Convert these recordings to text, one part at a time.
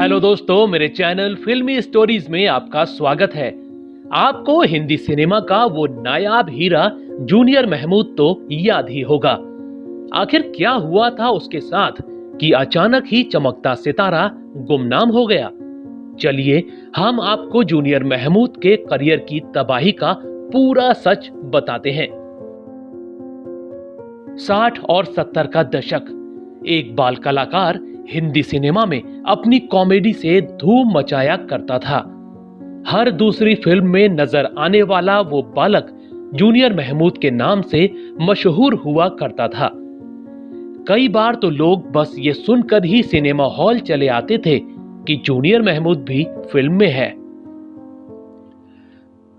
Hello दोस्तों, मेरे channel फिल्मी स्टोरीज में आपका स्वागत है। आपको हिंदी सिनेमा का वो नायाब हीरा जूनियर महमूद तो याद ही होगा। आखिर क्या हुआ था उसके साथ कि अचानक ही चमकता सितारा गुमनाम हो गया? चलिए हम आपको जूनियर महमूद के करियर की तबाही का पूरा सच बताते हैं। 60 और 70 का दशक, एक बाल कलाकार हिंदी सिनेमा में अपनी कॉमेडी से धूम मचाया करता था। हर दूसरी फिल्म में नजर आने वाला वो बालक जूनियर महमूद के नाम से मशहूर हुआ करता था। कई बार तो लोग बस ये सुनकर ही सिनेमा हॉल चले आते थे कि जूनियर महमूद भी फिल्म में है।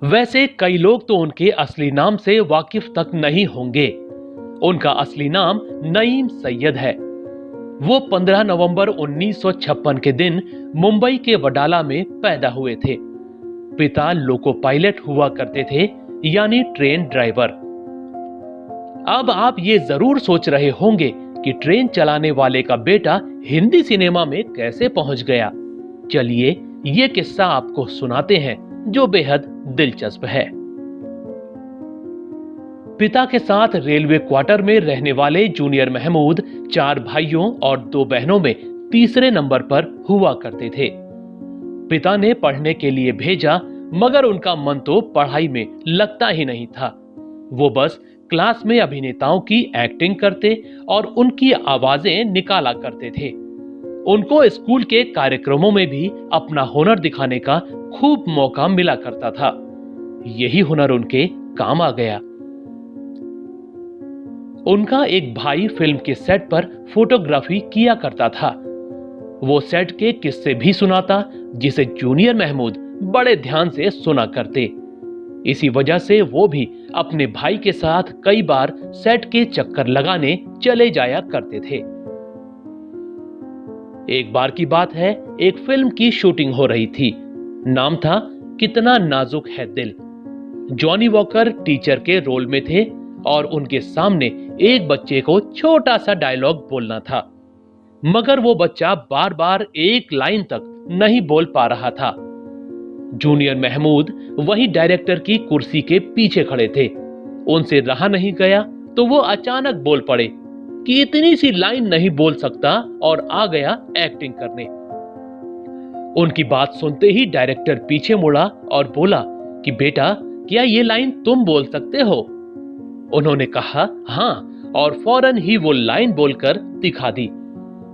वैसे कई लोग तो उनके असली नाम से वाकिफ तक नहीं होंगे। उनका असली नाम नईम सैयद है। वो 15 नवंबर 1956 के दिन मुंबई के वडाला में पैदा हुए थे। पिता लोको पायलट हुआ करते थे, यानी ट्रेन ड्राइवर। अब आप ये जरूर सोच रहे होंगे कि ट्रेन चलाने वाले का बेटा हिंदी सिनेमा में कैसे पहुंच गया। चलिए ये किस्सा आपको सुनाते हैं जो बेहद दिलचस्प है। पिता के साथ रेलवे क्वार्टर में रहने वाले जूनियर महमूद 4 भाइयों और 2 बहनों में तीसरे नंबर पर हुआ करते थे। पिता ने पढ़ने के लिए भेजा, मगर उनका मन तो पढ़ाई में लगता ही नहीं था। वो बस क्लास में अभिनेताओं की एक्टिंग करते और उनकी आवाजें निकाला करते थे। उनको स्कूल के कार्यक्रमों में भी अपना हुनर दिखाने का खूब मौका मिला करता था। यही हुनर उनके काम आ गया। उनका एक भाई फिल्म के सेट पर फोटोग्राफी किया करता था। वो सेट के किस्से भी सुनाता, जिसे जूनियर महमूद बड़े ध्यान से सुना करते। इसी वजह से वो भी अपने भाई के साथ कई बार सेट के चक्कर लगाने चले जाया करते थे। एक बार की बात है, एक फिल्म की शूटिंग हो रही थी। नाम था कितना नाजुक है दिल। जॉनी वॉकर टीचर के रोल में थे और उनके सामने एक बच्चे को छोटा सा डायलॉग बोलना था, मगर वो बच्चा बार बार एक लाइन तक नहीं बोल पा रहा था। जूनियर महमूद वही डायरेक्टर की कुर्सी के पीछे खड़े थे। उनसे रहा नहीं गया तो वो अचानक बोल पड़े कि इतनी सी लाइन नहीं बोल सकता, और आ गया एक्टिंग करने। उनकी बात सुनते ही डायरेक्टर पीछे मुड़ा और बोला कि बेटा, क्या ये लाइन तुम बोल सकते हो? उन्होंने कहा हाँ, और फौरन ही वो लाइन बोलकर दिखा दी।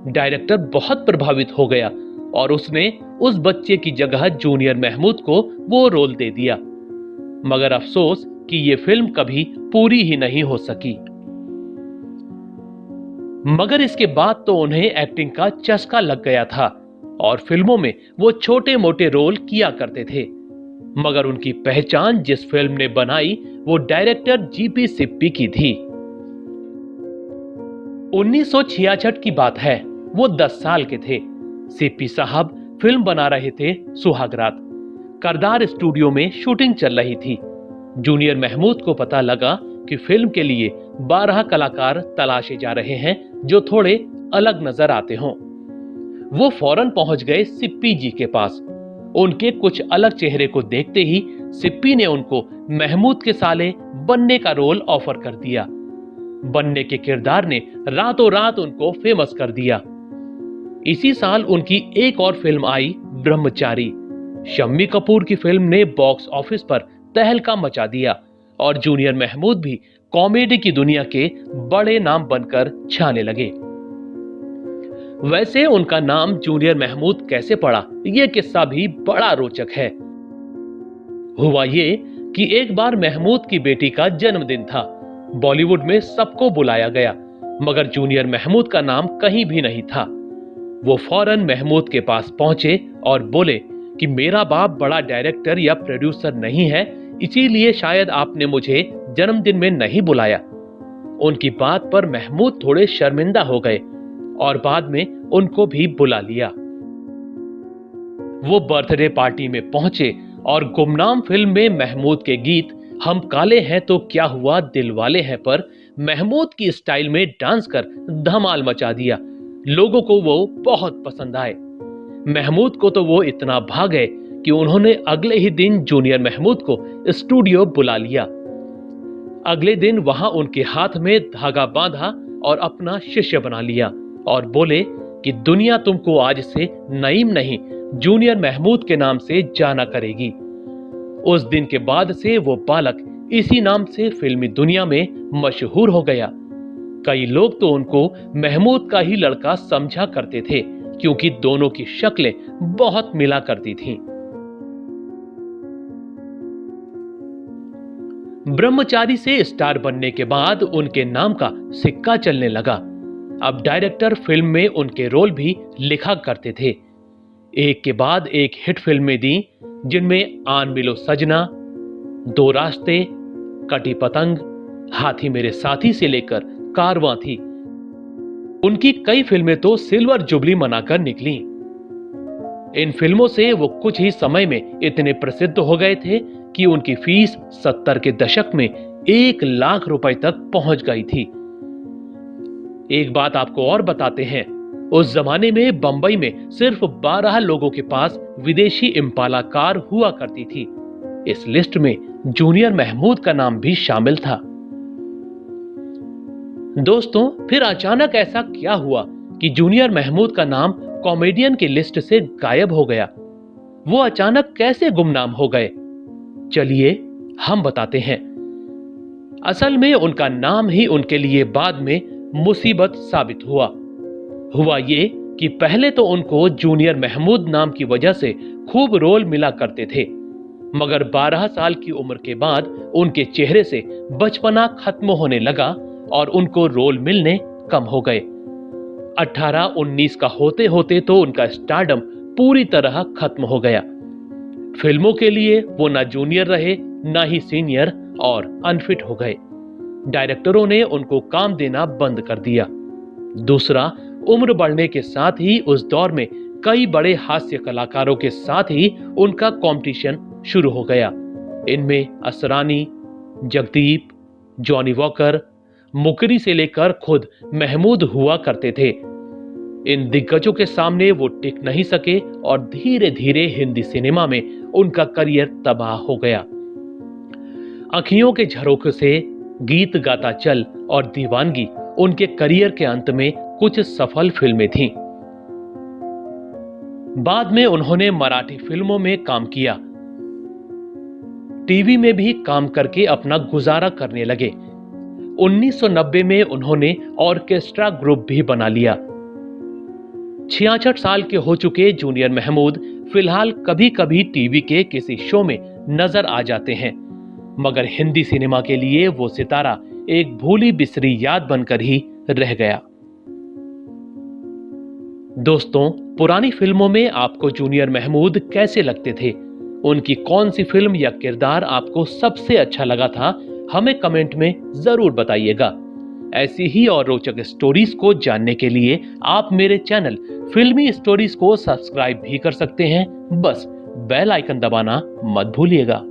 डायरेक्टर बहुत प्रभावित हो गया और उसने उस बच्चे की जगह जूनियर महमूद को वो रोल दे दिया। मगर अफसोस कि ये फिल्म कभी पूरी ही नहीं हो सकी। मगर इसके बाद तो उन्हें एक्टिंग का चस्का लग गया था और फिल्मों में वो छोटे मोटे रोल किया करते थे। मगर उनकी पहचान जिस फिल्म ने बनाई वो डायरेक्टर जीपी सिप्पी की थी। 1966 की बात है। वो 10 साल के थे। सिप्पी साहब फिल्म बना रहे थे सुहागरात। करदार स्टूडियो में शूटिंग चल रही थी। जूनियर महमूद को पता लगा कि फिल्म के लिए 12 कलाकार तलाशे जा रहे हैं जो थोड़े अलग नजर आते हों। वो फौरन पहुंच गए सिप्पी जी के पास। उनके कुछ अलग चेहरे को देखते ही सिप्पी ने उनको महमूद के साले बनने का रोल ऑफर कर दिया। बनने के किरदार ने रातों रात उनको फेमस कर दिया। इसी साल उनकी एक और फिल्म आई, ब्रह्मचारी। शम्मी कपूर की फिल्म ने बॉक्स ऑफिस पर तहलका मचा दिया और जूनियर महमूद भी कॉमेडी की दुनिया के बड़े नाम बनकर छाने लगे। वैसे उनका नाम जूनियर महमूद कैसे पड़ा, यह किस्सा भी बड़ा रोचक है। हुआ ये कि एक बार महमूद की बेटी का जन्मदिन था। बॉलीवुड में सबको बुलाया गया, मगर जूनियर महमूद का नाम कहीं भी नहीं था। वो फौरन महमूद के पास पहुंचे और बोले कि मेरा बाप बड़ा डायरेक्टर या प्रोड्यूसर नहीं है, इसीलिए शायद आपने मुझे जन्मदिन में नहीं बुलाया। उनकी बात पर महमूद थोड़े शर्मिंदा हो गए और बाद में उनको भी बुला लिया। वो बर्थडे पार्टी में पहुंचे और गुमनाम फिल्म में महमूद के गीत हम काले हैं तो क्या हुआ दिल वाले हैं पर महमूद की स्टाइल में डांस कर धमाल मचा दिया। लोगों को वो बहुत पसंद आए। महमूद को तो वो इतना भा गए कि उन्होंने अगले ही दिन जूनियर महमूद को स्टूडियो बुला लिया। अगले दिन वहां उनके हाथ में धागा बांधा और अपना शिष्य बना लिया और बोले कि दुनिया तुमको आज से नईम नहीं, जूनियर महमूद के नाम से जाना करेगी। उस दिन के बाद से वो बालक इसी नाम से फिल्मी दुनिया में मशहूर हो गया। कई लोग तो उनको महमूद का ही लड़का समझा करते थे, क्योंकि दोनों की शक्लें बहुत मिला करती थीं। ब्रह्मचारी से स्टार बनने के बाद उनके नाम का सिक्का चलने लगा। अब डायरेक्टर फिल्म में उनके रोल भी लिखा करते थे। एक के बाद एक हिट फिल्में दी, जिनमें आन मिलो सजना, दो रास्ते, कटी पतंग, हाथी मेरे साथी से लेकर कारवां थी। उनकी कई फिल्में तो सिल्वर जुबली मनाकर निकली। इन फिल्मों से वो कुछ ही समय में इतने प्रसिद्ध हो गए थे कि उनकी फीस 70 के दशक में 1 लाख रुपए तक पहुंच गई थी। एक बात आपको और बताते हैं, उस जमाने में बंबई में सिर्फ 12 लोगों के पास विदेशी इम्पाला कार हुआ करती थी। इस लिस्ट में जूनियर महमूद का नाम भी शामिल था। दोस्तों, फिर अचानक ऐसा क्या हुआ कि जूनियर महमूद का नाम कॉमेडियन की लिस्ट से गायब हो गया? वो अचानक कैसे गुमनाम हो गए? चलिए हम बताते हैं। असल में उनका नाम ही उनके लिए बाद में मुसीबत साबित हुआ ये कि पहले तो उनको जूनियर महमूद नाम की वजह से खूब रोल मिला करते थे, मगर 12 साल की उम्र के बाद उनके चेहरे से बचपना खत्म होने लगा और उनको रोल मिलने कम हो गए। 18-19 का होते होते तो उनका स्टारडम पूरी तरह खत्म हो गया। फिल्मों के लिए वो ना जूनियर रहे ना ही सीनियर और अनफिट हो गए। डायरेक्टरों ने उनको काम देना बंद कर दिया। दूसरा, उम्र बढ़ने के साथ ही उस दौर में कई बड़े हास्य कलाकारों के साथ ही उनका कंपटीशन शुरू हो गया। इनमें असरानी, जगदीप, जॉनी वॉकर, मुकरी से लेकर खुद महमूद हुआ करते थे। इन दिग्गजों के सामने वो टिक नहीं सके और धीरे धीरे हिंदी सिनेमा में उनका करियर तबाह हो गया। अखियों के झरोखे से, गीत गाता चल और दीवानगी उनके करियर के अंत में कुछ सफल फिल्में थीं। बाद में उन्होंने मराठी फिल्मों में काम किया। टीवी में भी काम करके अपना गुजारा करने लगे। 1990 में उन्होंने ऑर्केस्ट्रा ग्रुप भी बना लिया। 66 साल के हो चुके जूनियर महमूद फिलहाल कभी कभी टीवी के किसी शो में नजर आ जाते हैं, मगर हिंदी सिनेमा के लिए वो सितारा एक भूली बिसरी याद बनकर ही रह गया। दोस्तों, पुरानी फिल्मों में आपको जूनियर महमूद कैसे लगते थे? उनकी कौन सी फिल्म या किरदार आपको सबसे अच्छा लगा था? हमें कमेंट में जरूर बताइएगा। ऐसी ही और रोचक स्टोरीज को जानने के लिए आप मेरे चैनल फिल्मी स्टोरीज को सब्सक्राइब भी कर सकते हैं। बस बेल आइकन दबाना मत भूलिएगा।